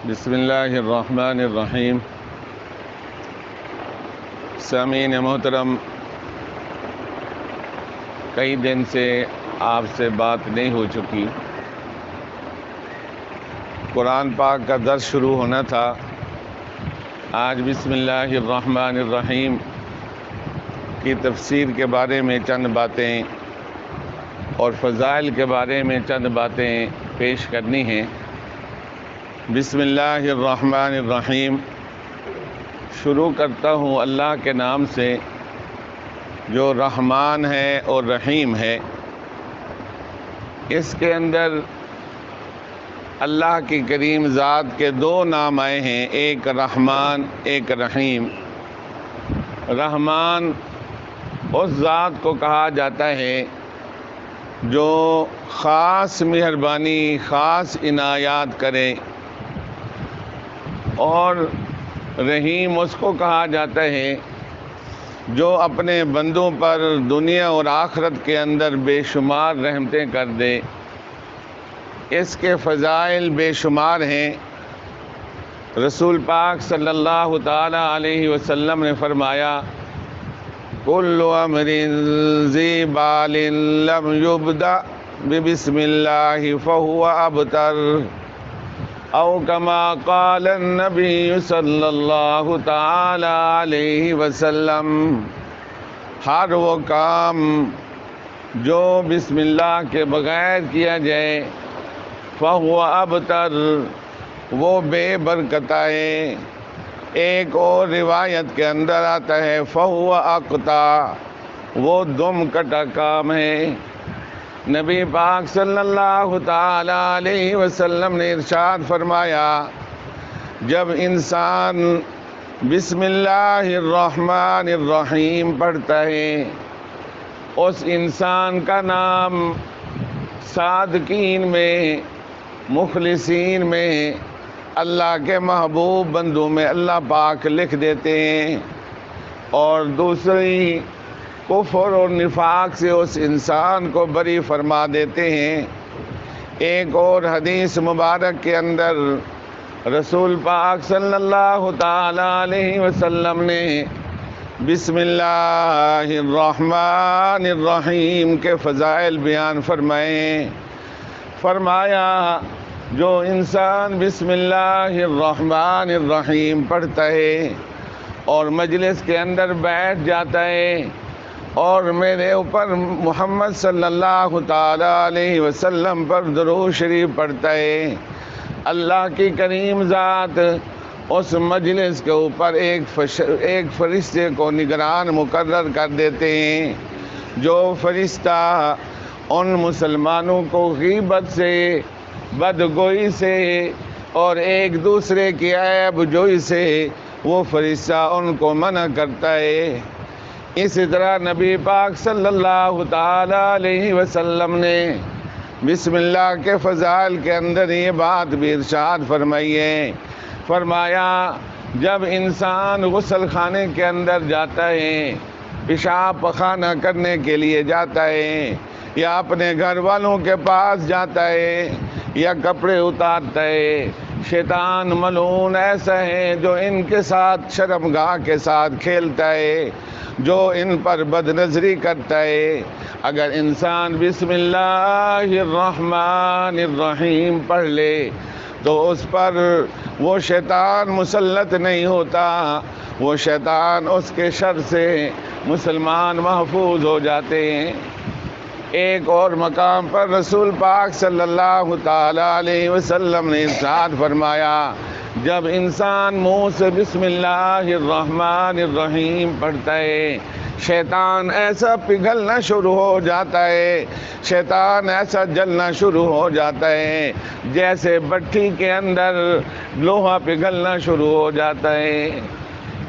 بسم اللہ الرحمن الرحیم۔ سامعین محترم، کئی دن سے آپ سے بات نہیں ہو چکی۔ قرآن پاک کا درس شروع ہونا تھا۔ آج بسم اللہ الرحمن الرحیم کی تفسیر کے بارے میں چند باتیں اور فضائل کے بارے میں چند باتیں پیش کرنی ہیں۔ بسم اللہ الرحمن الرحیم شروع کرتا ہوں اللہ کے نام سے جو رحمان ہے اور رحیم ہے۔ اس کے اندر اللہ کی کریم ذات کے دو نام آئے ہیں، ایک رحمان ایک رحیم۔ رحمان اس ذات کو کہا جاتا ہے جو خاص مہربانی، خاص عنایات کرے، اور رحیم اس کو کہا جاتا ہے جو اپنے بندوں پر دنیا اور آخرت کے اندر بے شمار رحمتیں کر دے۔ اس کے فضائل بے شمار ہیں۔ رسول پاک صلی اللہ تعالی علیہ وسلم نے فرمایا، کل امر ذی بال لم یبدأ ببسم اللہ فہو ابتر، او کما قال النبی صلی اللہ تعالی علیہ وسلم۔ ہر وہ کام جو بسم اللہ کے بغیر کیا جائے فہو ابتر، وہ بے برکت ہے۔ ایک اور روایت کے اندر آتا ہے فہو اقطع، وہ دم کٹا کام ہے۔ نبی پاک صلی اللہ تعالی علیہ وسلم نے ارشاد فرمایا، جب انسان بسم اللہ الرحمن الرحیم پڑھتا ہے، اس انسان کا نام صادقین میں، مخلصین میں، اللہ کے محبوب بندوں میں اللہ پاک لکھ دیتے ہیں، اور دوسری کفر اور نفاق سے اس انسان کو بری فرما دیتے ہیں۔ ایک اور حدیث مبارک کے اندر رسول پاک صلی اللہ تعالی علیہ وسلم نے بسم اللہ الرحمن الرحیم کے فضائل بیان فرمائے۔ فرمایا، جو انسان بسم اللہ الرحمن الرحیم پڑھتا ہے اور مجلس کے اندر بیٹھ جاتا ہے اور میرے اوپر محمد صلی اللہ تعالی علیہ وسلم پر درود شریف پڑھتا ہے، اللہ کی کریم ذات اس مجلس کے اوپر ایک فرشتے کو نگران مقرر کر دیتے ہیں، جو فرشتہ ان مسلمانوں کو غیبت سے، بدگوئی سے اور ایک دوسرے کی عیب جوئی سے وہ فرشتہ ان کو منع کرتا ہے۔ اسی طرح نبی پاک صلی اللہ تعالی علیہ وسلم نے بسم اللہ کے فضائل کے اندر یہ بات بھی ارشاد فرمائی ہے۔ فرمایا، جب انسان غسل خانے کے اندر جاتا ہے، پیشاب پخانہ کرنے کے لیے جاتا ہے، یا اپنے گھر والوں کے پاس جاتا ہے، یا کپڑے اتارتا ہے، شیطان ملعون ایسا ہے جو ان کے ساتھ شرمگاہ کے ساتھ کھیلتا ہے، جو ان پر بد نظری کرتا ہے۔ اگر انسان بسم اللہ الرحمن الرحیم پڑھ لے تو اس پر وہ شیطان مسلط نہیں ہوتا، وہ شیطان اس کے شر سے مسلمان محفوظ ہو جاتے ہیں۔ ایک اور مقام پر رسول پاک صلی اللہ تعالی علیہ وسلم نے ارشاد فرمایا، جب انسان منہ سے بسم اللہ الرحمن الرحیم پڑھتا ہے، شیطان ایسا پگھلنا شروع ہو جاتا ہے، شیطان ایسا جلنا شروع ہو جاتا ہے جیسے بٹھی کے اندر لوہا پگھلنا شروع ہو جاتا ہے۔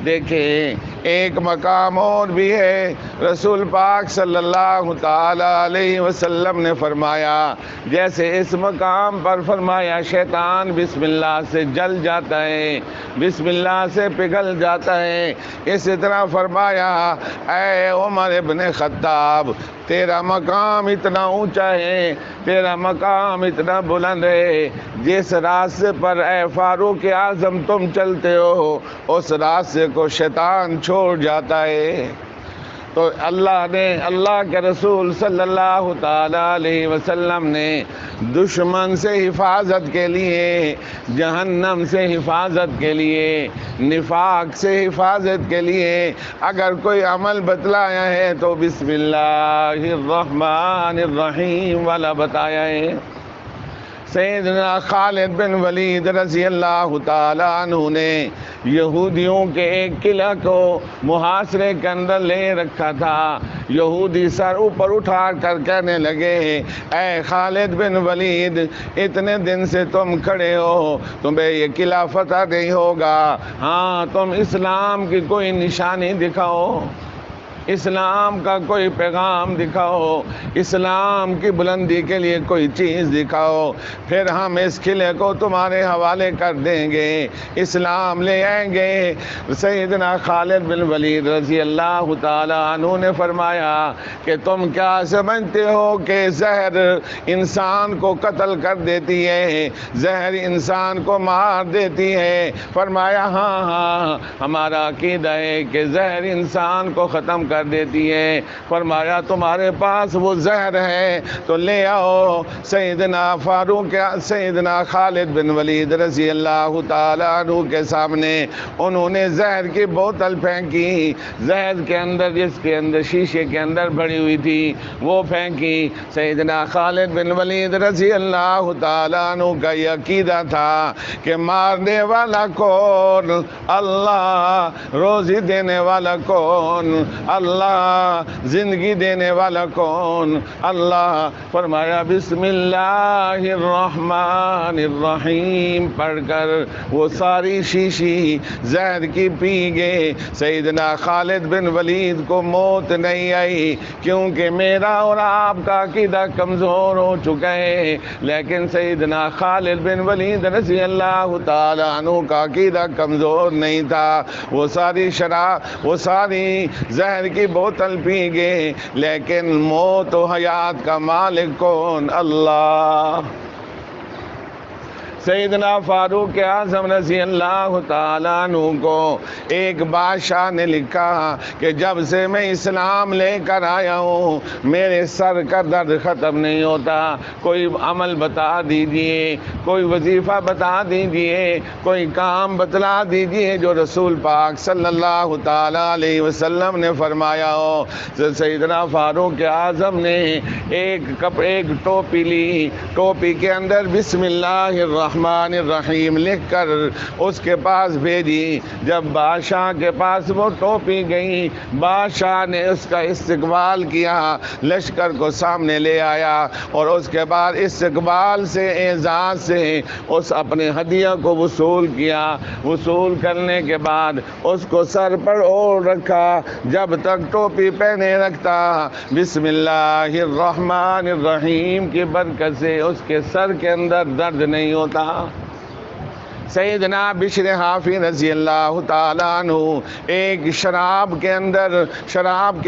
دیکھیں، ایک مقام اور بھی ہے، رسول پاک صلی اللہ تعالی علیہ وسلم نے فرمایا جیسے اس مقام پر فرمایا شیطان بسم اللہ سے جل جاتا ہے، بسم اللہ سے پگھل جاتا ہے، اسی طرح فرمایا اے عمر ابن خطاب تیرا مقام اتنا اونچا ہے، تیرا مقام اتنا بلند ہے، جس راستے پر اے فاروق اعظم تم چلتے ہو اس راستے کو شیطان چھوڑ جاتا ہے۔ تو اللہ کے رسول صلی اللہ تعالی علیہ وسلم نے دشمن سے حفاظت کے لیے، جہنم سے حفاظت کے لیے، نفاق سے حفاظت کے لیے اگر کوئی عمل بتلایا ہے تو بسم اللہ الرحمن الرحیم والا بتایا ہے۔ سیدنا خالد بن ولید رضی اللہ تعالیٰ عنہ نے یہودیوں کے ایک قلعہ کو محاصرے کے اندر لے رکھا تھا۔ یہودی سر اوپر اٹھا کر کہنے لگے اے خالد بن ولید اتنے دن سے تم کھڑے ہو، تمہیں یہ قلعہ فتح نہیں ہوگا، ہاں تم اسلام کی کوئی نشانی دکھاؤ، اسلام کا کوئی پیغام دکھاؤ، اسلام کی بلندی کے لیے کوئی چیز دکھاؤ، پھر ہم اس قلعے کو تمہارے حوالے کر دیں گے، اسلام لے آئیں گے۔ سیدنا خالد بن ولید رضی اللہ تعالی عنہ نے فرمایا کہ تم کیا سمجھتے ہو کہ زہر انسان کو قتل کر دیتی ہے، زہر انسان کو مار دیتی ہے؟ فرمایا ہاں ہمارا عقیدہ ہے کہ زہر انسان کو ختم کر دیتی ہے۔ فرمایا تمہارے پاس وہ زہر ہے تو لے آؤ۔ سیدنا خالد بن ولید رضی اللہ تعالیٰ عنہ کے سامنے انہوں نے زہر کی بوتل پھینکی، زہر کے اندر جس کے اندر شیشے کے اندر بھری ہوئی تھی وہ پھینکی۔ سیدنا خالد بن ولید رضی اللہ تعالیٰ عنہ کا یہ عقیدہ تھا کہ مارنے والا کون؟ اللہ۔ روزی دینے والا کون؟ اللہ۔ زندگی دینے والا کون؟ اللہ۔ فرمایا بسم اللہ الرحمن الرحیم پڑھ کر وہ ساری شیشی زہر کی پی گئے۔ سیدنا خالد بن ولید کو موت نہیں آئی کیونکہ میرا اور آپ کا عقیدہ کمزور ہو چکا ہے، لیکن سیدنا خالد بن ولید رضی اللہ تعالی عنہ کا عقیدہ کمزور نہیں تھا۔ وہ ساری شراب، وہ ساری زہر کی بوتل پی گئے، لیکن موت و حیات کا مالک کون؟ اللہ۔ سیدنا فاروق اعظم رضی اللہ تعالیٰ عنہ کو ایک بادشاہ نے لکھا کہ جب سے میں اسلام لے کر آیا ہوں میرے سر کا درد ختم نہیں ہوتا، کوئی عمل بتا دیجئے، کوئی وظیفہ بتا دیجئے، کوئی کام بتلا دیجئے جو رسول پاک صلی اللہ تعالیٰ علیہ وسلم نے فرمایا ہو۔ سیدنا فاروق اعظم نے ایک ٹوپی لی، ٹوپی کے اندر بسم اللہ الرحمن الرحیم لکھ کر اس کے پاس بھیجی۔ جب بادشاہ کے پاس وہ ٹوپی گئی، بادشاہ نے اس کا استقبال کیا، لشکر کو سامنے لے آیا اور اس کے بعد استقبال سے، اعزاز سے اس اپنے ہدیہ کو وصول کیا۔ وصول کرنے کے بعد اس کو سر پر اوڑھ رکھا، جب تک ٹوپی پہنے رکھتا بسم اللہ الرحمن الرحیم کی برکت سے اس کے سر کے اندر درد نہیں ہوتا۔ سیدنا بشر حافی رضی اللہ تعالیٰ عنہ ایک شراب کے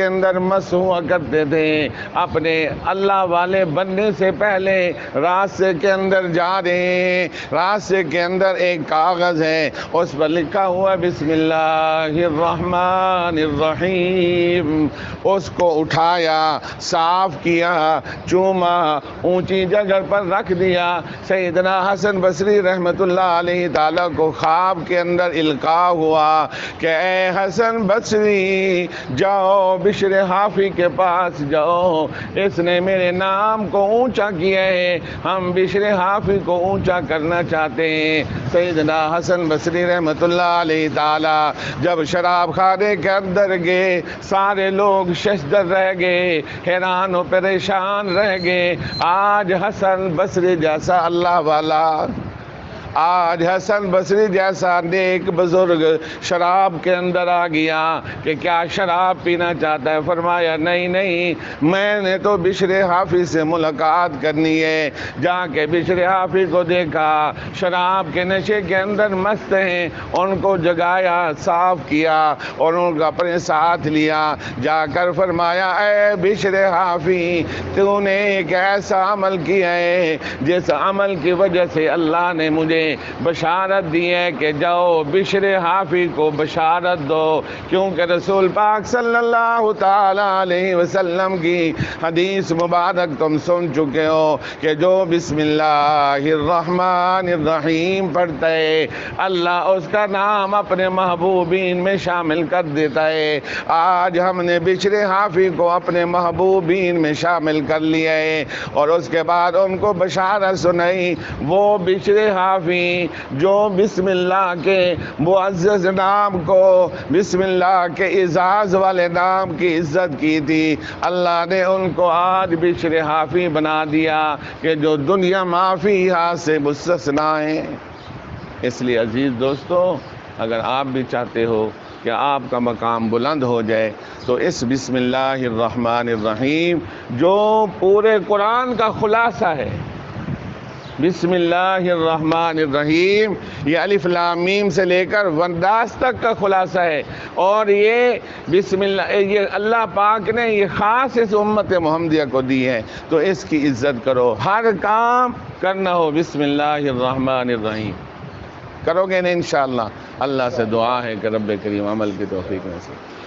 اندر مست ہوا کرتے تھے۔ اپنے اللہ والے بننے سے پہلے راستے کے اندر جا رہے ہیں، راستے کے اندر ایک کاغذ ہے، اس پر لکھا ہوا بسم اللہ الرحمن الرحیم۔ اس کو اٹھایا، صاف کیا، چوما، اونچی جگہ پر رکھ دیا۔ سیدنا حسن بصری رحمت اللہ علیہ تعالیٰ کو خواب کے اندر القاء ہوا کہ اے حسن بصری جاؤ بشر حافی کے پاس جاؤ، اس نے میرے نام کو اونچا کیا ہے، ہم بشر حافی کو اونچا کرنا چاہتے ہیں۔ سیدنا حسن بصری رحمت اللہ علیہ تعالیٰ جب شراب خانے کے اندر گئے، سارے لوگ ششدر رہ گئے، حیران و پریشان رہ گئے۔ آج حسن بصری جیسا اللہ والا، آج حسن بصری جیسا نیک بزرگ شراب کے اندر آ گیا کہ کیا شراب پینا چاہتا ہے؟ فرمایا نہیں نہیں، میں نے تو بشر حافظ سے ملاقات کرنی ہے۔ جا کے بشر حافظ کو دیکھا، شراب کے نشے کے اندر مست ہیں، ان کو جگایا، صاف کیا اور ان کو اپنے ساتھ لیا۔ جا کر فرمایا اے بشر حافظ، تو نے ایک ایسا عمل کیا ہے جس عمل کی وجہ سے اللہ نے مجھے بشارت دی ہے کہ جاؤ بشر حافظ کو بشارت دو، کیونکہ رسول پاک صلی اللہ تعالیٰ علیہ وسلم کی حدیث مبارک تم سن چکے ہو کہ جو بسم اللہ الرحمن الرحیم پڑھتا ہے اللہ اس کا نام اپنے محبوبین میں شامل کر دیتا ہے۔ آج ہم نے بشر حافظ کو اپنے محبوبین میں شامل کر لیا ہے اور اس کے بعد ان کو بشارت سنائی۔ وہ بشر حافظ جو بسم اللہ کے معزز نام کو، بسم اللہ کے اعزاز والے نام کی عزت کی تھی، اللہ نے ان کو آج بشر حافظ بنا دیا کہ جو دنیا معافی ہاتھ سے مستثنا ہیں۔ اس لیے عزیز دوستو، اگر آپ بھی چاہتے ہو کہ آپ کا مقام بلند ہو جائے تو اس بسم اللہ الرحمن الرحیم جو پورے قرآن کا خلاصہ ہے، بسم اللہ الرحمن الرحیم، یہ الف لام میم سے لے کر والناس تک کا خلاصہ ہے، اور یہ بسم اللہ یہ اللہ پاک نے یہ خاص اس امت محمدیہ کو دی ہے، تو اس کی عزت کرو، ہر کام کرنا ہو بسم اللہ الرحمن الرحیم، کرو گے نا انشاءاللہ۔ اللہ سے دعا ہے کہ رب کریم عمل کی توفیق نصیب۔